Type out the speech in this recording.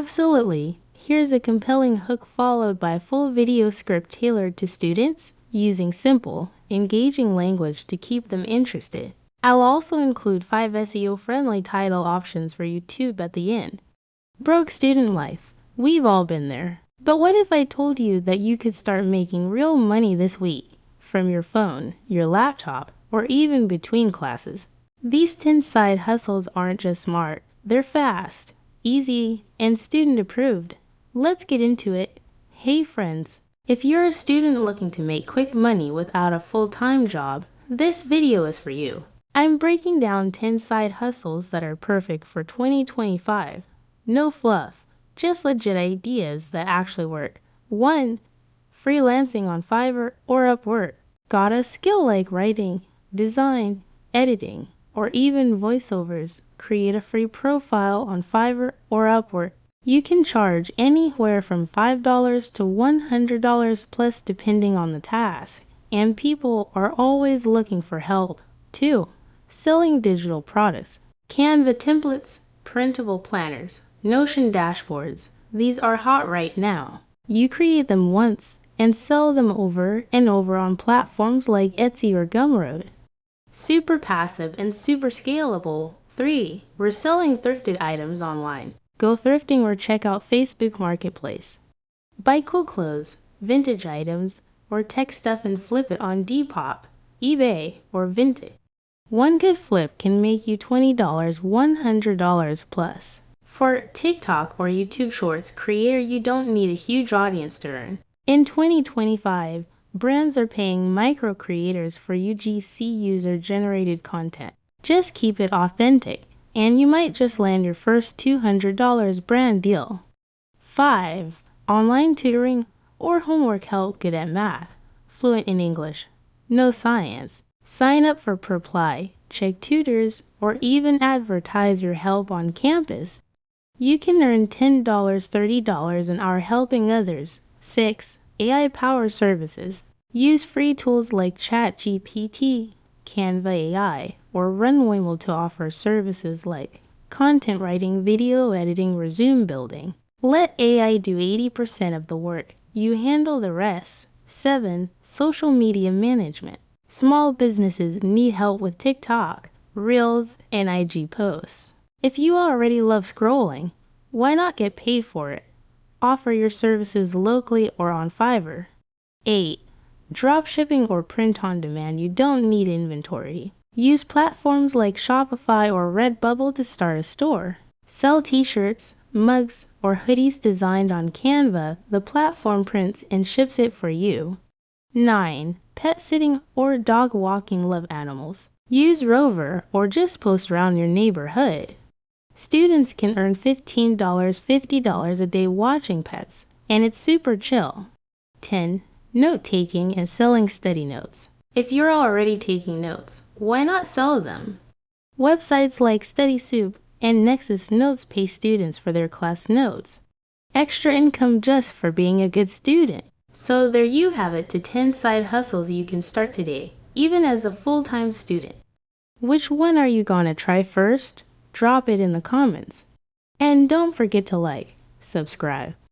Absolutely. Here's a compelling hook followed by a full video script tailored to students, using simple, engaging language to keep them interested. I'll also include 5 SEO-friendly title options for YouTube at the end. Broke student life. We've all been there. But what if I told you that you could start making real money this week from your phone, your laptop, or even between classes? These 10 side hustles aren't just smart, they're fast, easy, and student approved. Let's get into it. Hey friends, if you're a student looking to make quick money without a full-time job, this video is for you. I'm breaking down 10 side hustles that are perfect for 2025. No fluff, just legit ideas that actually work. 1. Freelancing on Fiverr or Upwork. Got a skill like writing, design, editing, or even voiceovers? Create a free profile on Fiverr or Upwork. You can charge anywhere from $5 to $100 plus depending on the task, and people are always looking for help. 2. Selling digital products. Canva templates, printable planners, Notion dashboards. These are hot right now. You create them once and sell them over and over on platforms like Etsy or Gumroad. Super passive and super scalable. 3. Reselling thrifted items online. Go thrifting or check out Facebook Marketplace. Buy cool clothes, vintage items, or tech stuff and flip it on Depop, eBay, or Vinted. One good flip can make you $20, $100 plus. For TikTok or YouTube Shorts creator, you don't need a huge audience to earn. In 2025, brands are paying micro creators for UGC user-generated content. Just keep it authentic, and you might just land your first $200 brand deal. 5. Online tutoring or homework help. Good at math, fluent in English, no science. Sign up for Perply, check tutors, or even advertise your help on campus. You can earn $10, $30 an hour helping others. 6. AI Power Services. Use free tools like ChatGPT, Canva AI, or Runwaymo to offer services like content writing, video editing, resume building. Let AI do 80% of the work. You handle the rest. 7. Social media management. Small businesses need help with TikTok, Reels, and IG posts. If you already love scrolling, why not get paid for it? Offer your services locally or on Fiverr. 8. Dropshipping or print on demand. You don't need inventory. Use platforms like Shopify or Redbubble to start a store. Sell t-shirts, mugs, or hoodies designed on Canva. The platform prints and ships it for you. 9. Pet sitting or dog walking. Love animals. Use Rover or just post around your neighborhood. Students can earn $15, $50 a day watching pets, and it's super chill. 10. Note-taking and selling study notes. If you're already taking notes, why not sell them? Websites like StudySoup and Nexus Notes pay students for their class notes. Extra income just for being a good student. So there you have it, to 10 side hustles you can start today, even as a full-time student. Which one are you gonna try first? Drop it in the comments. And don't forget to like, subscribe,